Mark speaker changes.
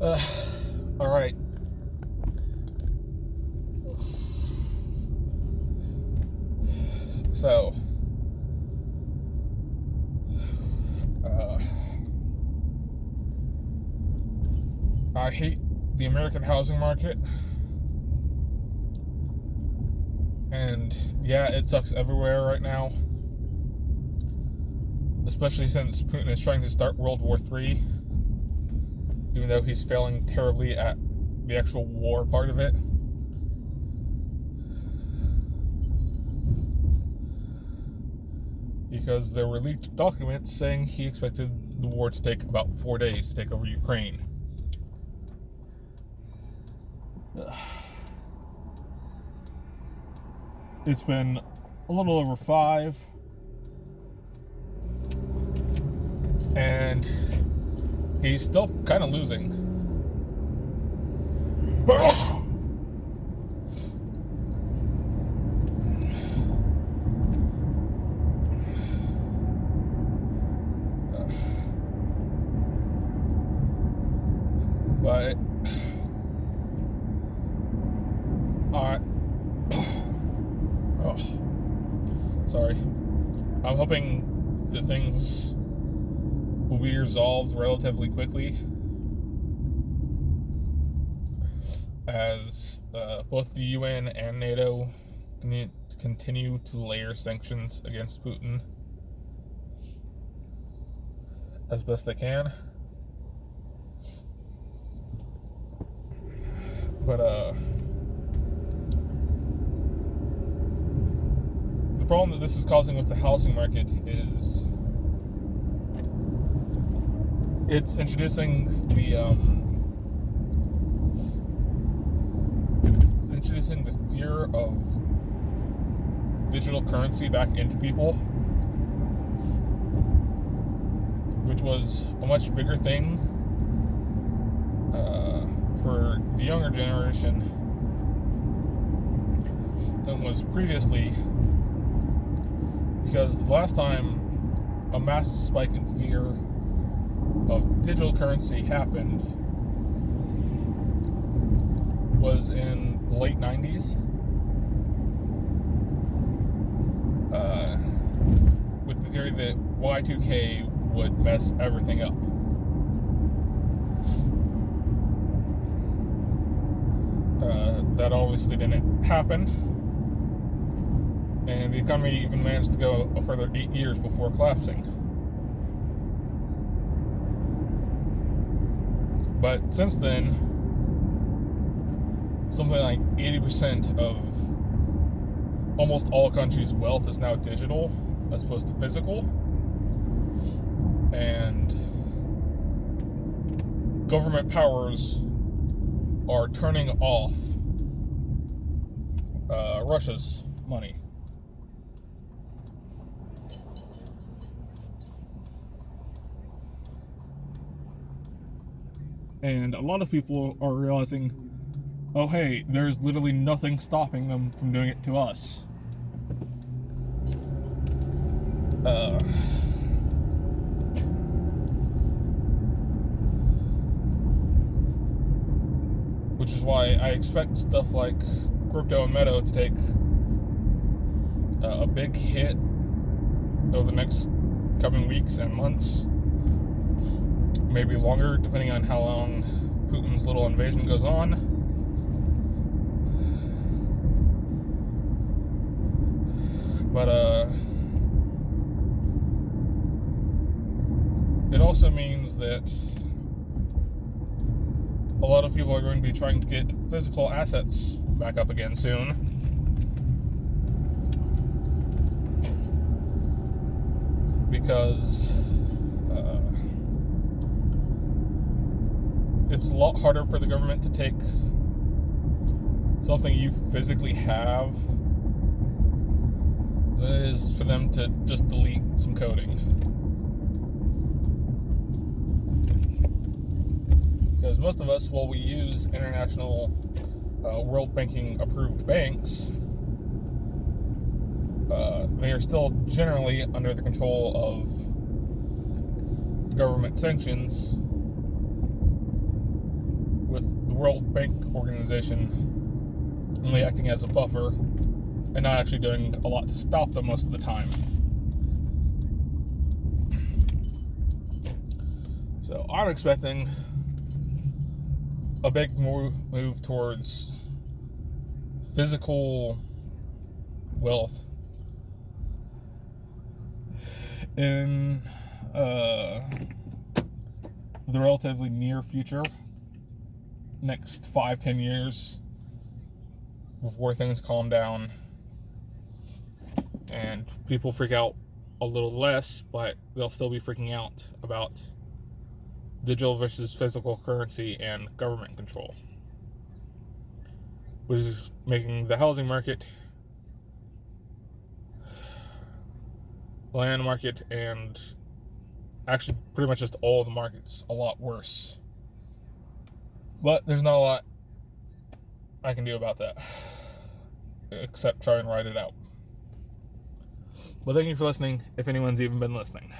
Speaker 1: Uh, all right. So, I hate the American housing market. And yeah, it sucks everywhere right now. Especially since Putin is trying to start World War III. Even though he's failing terribly at the actual war part of it. Because there were leaked documents saying he expected the war to take about 4 days to take over Ukraine. It's been a little over 5, and he's still kind of losing. But sorry. I'm hoping that things will be resolved relatively quickly, as both the UN and NATO continue to layer sanctions against Putin as best they can. But the problem that this is causing with the housing market is it's introducing the fear of digital currency back into people, which was a much bigger thing for the younger generation than was previously, because the last time a massive spike in fear of digital currency happened was in the late 90s, with the theory that Y2K would mess everything up. That obviously didn't happen, and the economy even managed to go a further 8 years before collapsing. But since then, something like 80% of almost all countries' wealth is now digital as opposed to physical, and government powers are turning off Russia's money. And a lot of people are realizing, oh hey, there's literally nothing stopping them from doing it to us. Which is why I expect stuff like crypto and Meta to take a big hit over the next coming weeks and months, maybe longer, depending on how long Putin's little invasion goes on. But it also means that a lot of people are going to be trying to get physical assets back up again soon. Because it's a lot harder for the government to take something you physically have than it is for them to just delete some coding. Because most of us, while we use international World Banking approved banks, they are still generally under the control of government sanctions, World Bank Organization only acting as a buffer and not actually doing a lot to stop them most of the time. So I'm expecting a big move towards physical wealth in the relatively near future, next 5-10 years, before things calm down and people freak out a little less, but they'll still be freaking out about digital versus physical currency and government control, which is making the housing market, the land market, and actually pretty much just all the markets a lot worse. But there's not a lot I can do about that except try and ride it out. But thank you for listening, if anyone's even been listening.